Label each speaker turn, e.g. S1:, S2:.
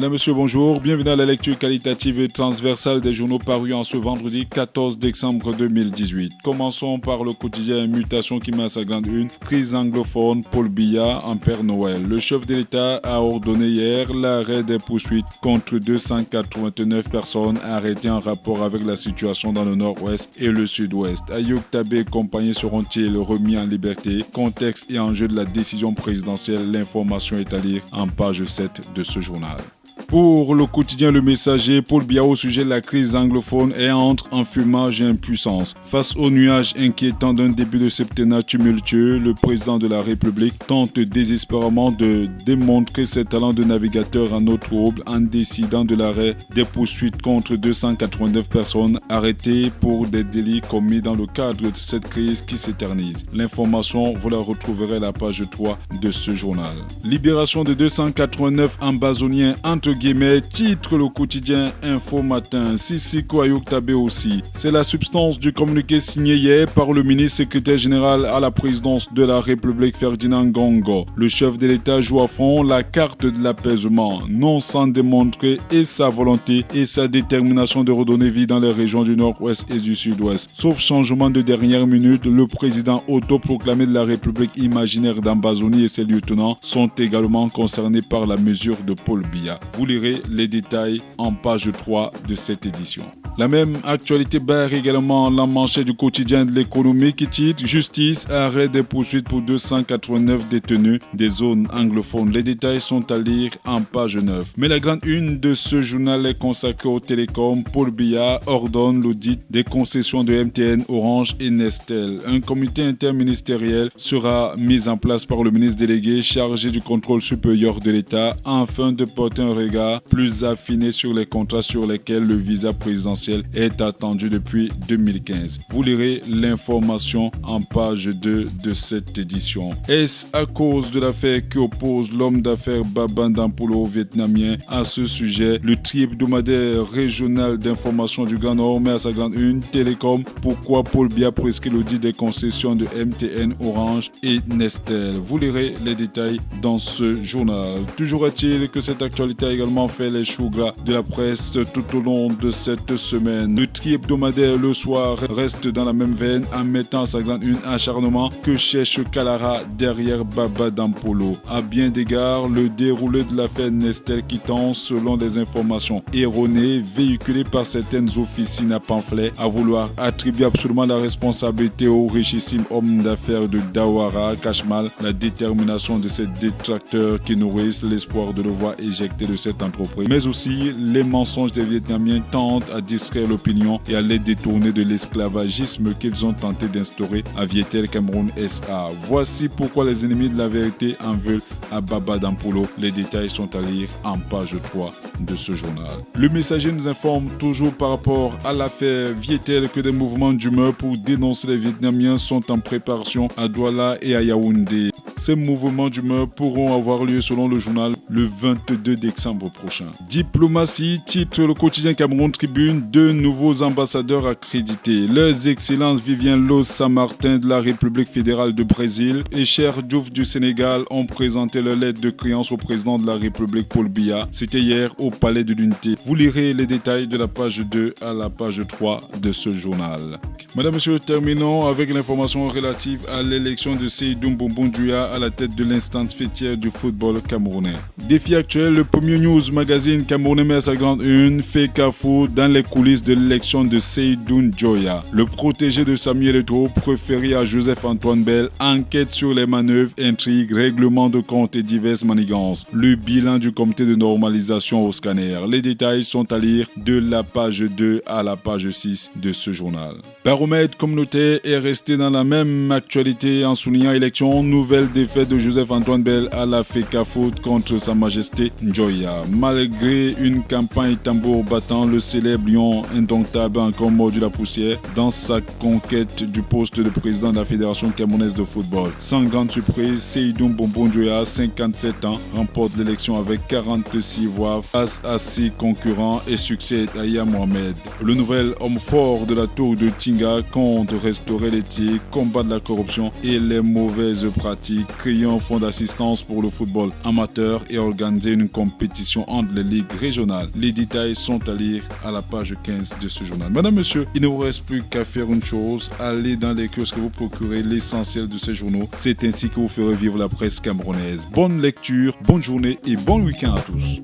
S1: Madame, Monsieur, bonjour. Bienvenue à la lecture qualitative et transversale des journaux parus en ce vendredi 14 décembre 2018. Commençons par le quotidien Mutation qui met à sa grande une. Crise anglophone, Paul Biya en Père Noël. Le chef de l'État a ordonné hier l'arrêt des poursuites contre 289 personnes arrêtées en rapport avec la situation dans le nord-ouest et le sud-ouest. Ayoub Tabé et compagnie seront-ils remis en liberté? Contexte et enjeu de la décision présidentielle. L'information est à lire en page 7 de ce journal. Pour le quotidien Le Messager, Paul Biya au sujet de la crise anglophone et entre en fumage et impuissance. Face aux nuages inquiétants d'un début de septennat tumultueux, le président de la République tente désespérément de démontrer ses talents de navigateur en eau trouble en décidant de l'arrêt des poursuites contre 289 personnes arrêtées pour des délits commis dans le cadre de cette crise qui s'éternise. L'information, vous la retrouverez à la page 3 de ce journal. Libération de 289 ambazoniens entre guillemets, titre le quotidien Info Matin. Sissiko Ayoub Tabé aussi. C'est la substance du communiqué signé hier par le ministre secrétaire général à la présidence de la République Ferdinand Gongo. Le chef de l'État joue à fond la carte de l'apaisement, non sans démontrer et sa volonté et sa détermination de redonner vie dans les régions du nord-ouest et du sud-ouest. Sauf changement de dernière minute, le président autoproclamé de la République imaginaire d'Ambazonie et ses lieutenants sont également concernés par la mesure de Paul Biya. Vous lirez les détails en page 3 de cette édition. La même actualité barre également la manchette du quotidien de l'économie qui titre « Justice, arrêt des poursuites pour 289 détenus des zones anglophones ». Les détails sont à lire en page 9. Mais la grande une de ce journal est consacrée aux télécoms. Paul Biya ordonne l'audit des concessions de MTN, Orange et Nestel. Un comité interministériel sera mis en place par le ministre délégué chargé du contrôle supérieur de l'État afin de porter un regard plus affiné sur les contrats sur lesquels le visa présidentiel est attendu depuis 2015. Vous lirez l'information en page 2 de cette édition. Est-ce à cause de l'affaire qui oppose l'homme d'affaires Baba Ndampolo vietnamien? À ce sujet, le tri-hebdomadaire régional d'information du Grand Nord met à sa grande une Télécom. Pourquoi Paul Biya prescrit l'audit des concessions de MTN, Orange et Nestel? Vous lirez les détails dans ce journal. Toujours est-il que cette actualité a également fait les choux gras de la presse tout au long de cette semaine. Le tri hebdomadaire le soir reste dans la même veine en mettant à sa grande une acharnement que cherche Kalara derrière Baba Ndampolo. À bien d'égards, le déroulé de l'affaire Nestel qui tend, selon des informations erronées véhiculées par certaines officines à pamphlets, à vouloir attribuer absolument la responsabilité au richissime homme d'affaires de Dawara cache mal la détermination de ces détracteurs qui nourrissent l'espoir de le voir éjecté de cette entreprise. Mais aussi, les mensonges des Vietnamiens tentent à distraire l'opinion et à les détourner de l'esclavagisme qu'ils ont tenté d'instaurer à Vietel Cameroun SA. Voici pourquoi les ennemis de la vérité en veulent à Baba Ndampolo. Les détails sont à lire en page 3 de ce journal. Le Messager nous informe toujours par rapport à l'affaire Vietel que des mouvements d'humeur pour dénoncer les Vietnamiens sont en préparation à Douala et à Yaoundé. Ces mouvements d'humeur pourront avoir lieu selon le journal le 22 décembre prochain. Diplomatie, titre le quotidien Cameroun Tribune, 2 nouveaux ambassadeurs accrédités. Leurs Excellences Vivien Los Samartin de la République fédérale de Brésil et Cher Diouf du Sénégal ont présenté leur lettre de créance au président de la République Paul Biya. C'était hier au Palais de l'Unité. Vous lirez les détails de la page 2 à la page 3 de ce journal. Madame, Monsieur, terminons avec l'information relative à l'élection de Seydou Mboumboundouya à la tête de l'instance fêtière du football camerounais. Défi actuel, le premier news magazine camerounais met à sa grande une, fait cafou dans les coulisses de l'élection de Seydou Njoya. Le protégé de Samuel Eto'o, préféré à Joseph-Antoine Bell, enquête sur les manœuvres, intrigues, règlements de compte et diverses manigances. Le bilan du comité de normalisation au scanner. Les détails sont à lire de la page 2 à la page 6 de ce journal. Baromètre communautaire est resté dans la même actualité en soulignant élection, nouvelle défaite de Joseph-Antoine Bell à la FECAFOOT contre Sa Majesté Njoya. Malgré une campagne tambour battant, le célèbre lion indomptable a encore mordu la poussière dans sa conquête du poste de président de la Fédération camerounaise de football. Sans grande surprise, Seydou Mboumboundouya, 57 ans, remporte l'élection avec 46 voix face à 6 concurrents et succède à Yaya Mohamed. Le nouvel homme fort de la tour de Tinga compte restaurer l'éthique, combattre la corruption et les mauvaises pratiques Ligue, créer un fonds d'assistance pour le football amateur et organiser une compétition entre les ligues régionales. Les détails sont à lire à la page 15 de ce journal. Madame, monsieur, il ne vous reste plus qu'à faire une chose, aller dans les kiosques, vous procurer l'essentiel de ces journaux. C'est ainsi que vous ferez vivre la presse camerounaise. Bonne lecture, bonne journée et bon week-end à tous.